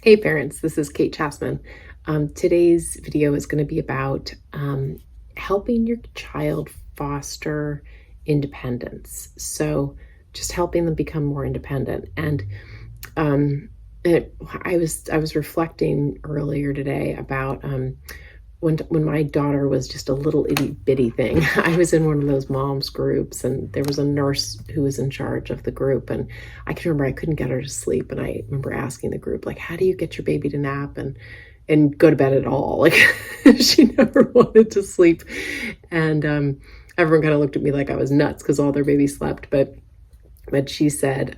Hey parents, this is Kate Chasman. Today's video is going to be about helping your child foster independence. So just helping them become more independent. And um, I was reflecting earlier today about when my daughter was just a little itty bitty thing. I was in one of those moms groups, and there was a nurse who was in charge of the group, and I can remember I couldn't get her to sleep, and I remember asking the group, like, how do you get your baby to nap and go to bed at all? Like, she never wanted to sleep. And everyone kind of looked at me like I was nuts because all their babies slept. But she said,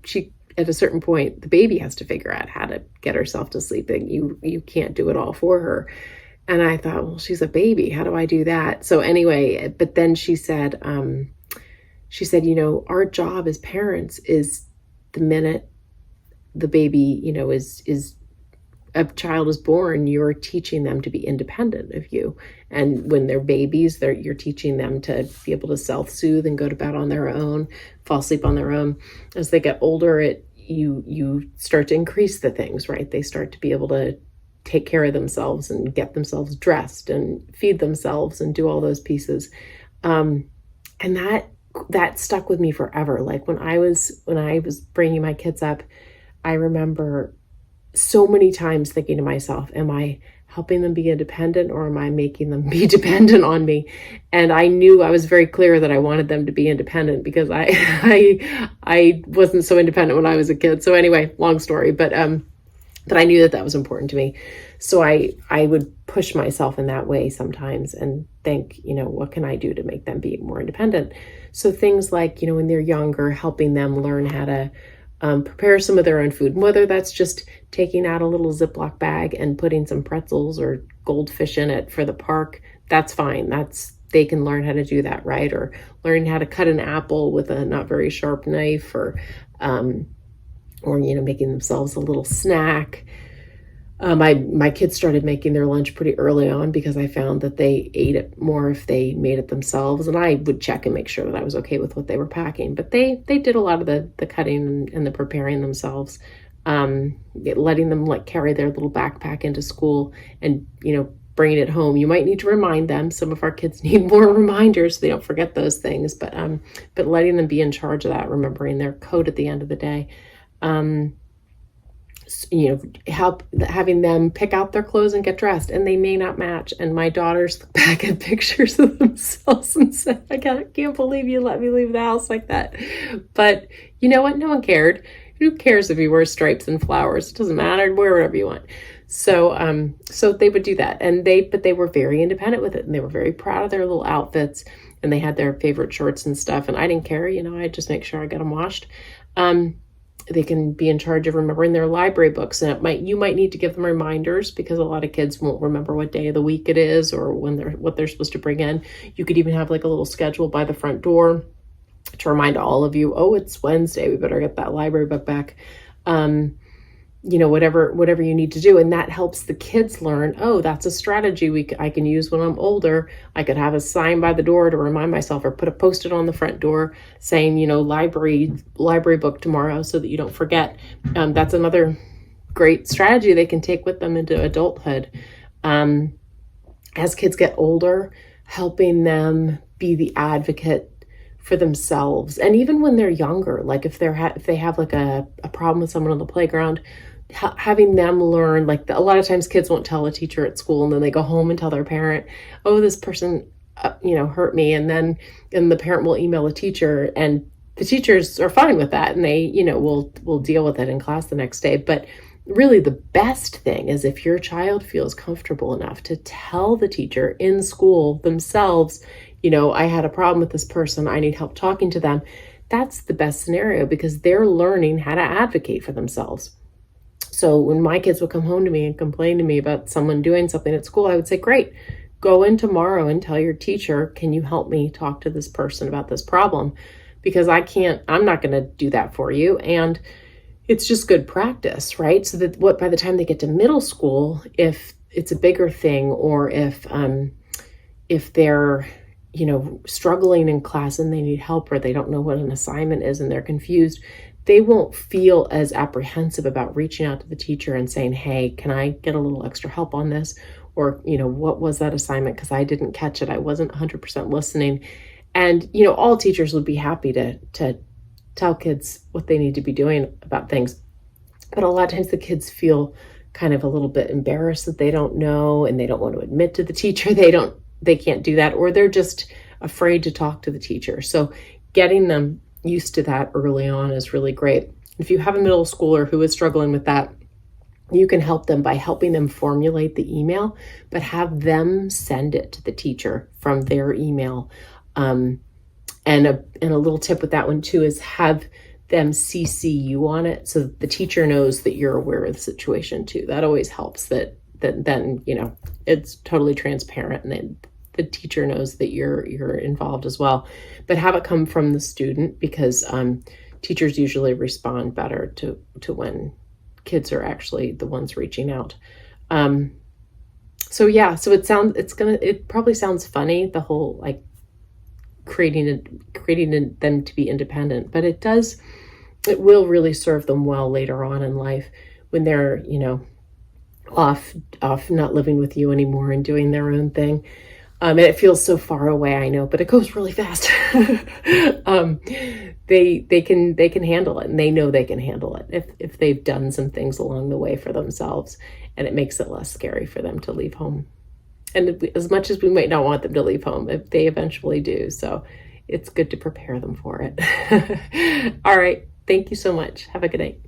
she at a certain point, the baby has to figure out how to get herself to sleep, and you can't do it all for her. And I thought, well, she's a baby. How do I do that? So anyway, but then she said, our job as parents is the minute the baby, is a child is born, you're teaching them to be independent of you. And when they're babies, you're teaching them to be able to self-soothe and go to bed on their own, fall asleep on their own. As they get older, you start to increase the things, right? They start to be able to take care of themselves and get themselves dressed and feed themselves and do all those pieces. And that stuck with me forever. Like when I was bringing my kids up, I remember so many times thinking to myself, am I helping them be independent, or am I making them be dependent on me? And I knew, I was very clear that I wanted them to be independent, because I wasn't so independent when I was a kid. So anyway, long story, but I knew that was important to me. So I would push myself in that way sometimes and think, what can I do to make them be more independent? So things like, when they're younger, helping them learn how to prepare some of their own food, whether that's just taking out a little Ziploc bag and putting some pretzels or goldfish in it for the park. That's fine. They can learn how to do that, right? Or learning how to cut an apple with a not very sharp knife, or making themselves a little snack. My kids started making their lunch pretty early on, because I found that they ate it more if they made it themselves, and I would check and make sure that I was okay with what they were packing. But they did a lot of the cutting and the preparing themselves, letting them carry their little backpack into school and bringing it home. You might need to remind them. Some of our kids need more reminders so they don't forget those things. But letting them be in charge of that, remembering their coat at the end of the day. Having them pick out their clothes and get dressed, and they may not match. And my daughters look back at pictures of themselves and say, I can't believe you let me leave the house like that. But you know what? No one cared. Who cares if you wear stripes and flowers? It doesn't matter. Wear whatever you want. So they would do that. But they were very independent with it, and they were very proud of their little outfits, and they had their favorite shorts and stuff. And I didn't care, I'd just make sure I got them washed. They can be in charge of remembering their library books, and you might need to give them reminders, because a lot of kids won't remember what day of the week it is, or what they're supposed to bring in. You could even have a little schedule by the front door to remind all of you, oh, it's Wednesday, we better get that library book back. Whatever you need to do. And that helps the kids learn, oh, that's a strategy I can use when I'm older. I could have a sign by the door to remind myself, or put a Post-it on the front door saying, library book tomorrow, so that you don't forget. That's another great strategy they can take with them into adulthood. As kids get older, helping them be the advocate for themselves. And even when they're younger, if they have a problem with someone on the playground, having them learn, a lot of times kids won't tell a teacher at school, and then they go home and tell their parent, oh, this person hurt me, and the parent will email a teacher, and the teachers are fine with that, and they will deal with it in class the next day. But really, the best thing is if your child feels comfortable enough to tell the teacher in school themselves, I had a problem with this person, I need help talking to them. That's the best scenario, because they're learning how to advocate for themselves. So when my kids would come home to me and complain to me about someone doing something at school, I would say, great, go in tomorrow and tell your teacher, can you help me talk to this person about this problem? Because I'm not going to do that for you. And it's just good practice, right? So that by the time they get to middle school, if it's a bigger thing, or if they're struggling in class and they need help, or they don't know what an assignment is and they're confused, they won't feel as apprehensive about reaching out to the teacher and saying, hey, can I get a little extra help on this? Or, what was that assignment? Because I didn't catch it. I wasn't 100% listening. And, all teachers would be happy to tell kids what they need to be doing about things. But a lot of times the kids feel kind of a little bit embarrassed that they don't know, and they don't want to admit to the teacher they can't do that, or they're just afraid to talk to the teacher. So getting them used to that early on is really great. If you have a middle schooler who is struggling with that, you can help them by helping them formulate the email, but have them send it to the teacher from their email. And a little tip with that one too is have them CC you on it, so that the teacher knows that you're aware of the situation too. That always helps. That then it's totally transparent, and then the teacher knows that you're involved as well. But have it come from the student, because teachers usually respond better to when kids are actually the ones reaching out. So it probably sounds funny, the whole like creating them to be independent, but it will really serve them well later on in life when they're off not living with you anymore and doing their own thing. And it feels so far away, I know, but it goes really fast. They can handle it, and they know they can handle it if they've done some things along the way for themselves, and it makes it less scary for them to leave home. And as much as we might not want them to leave home, if they eventually do, so it's good to prepare them for it. All right. Thank you so much. Have a good night.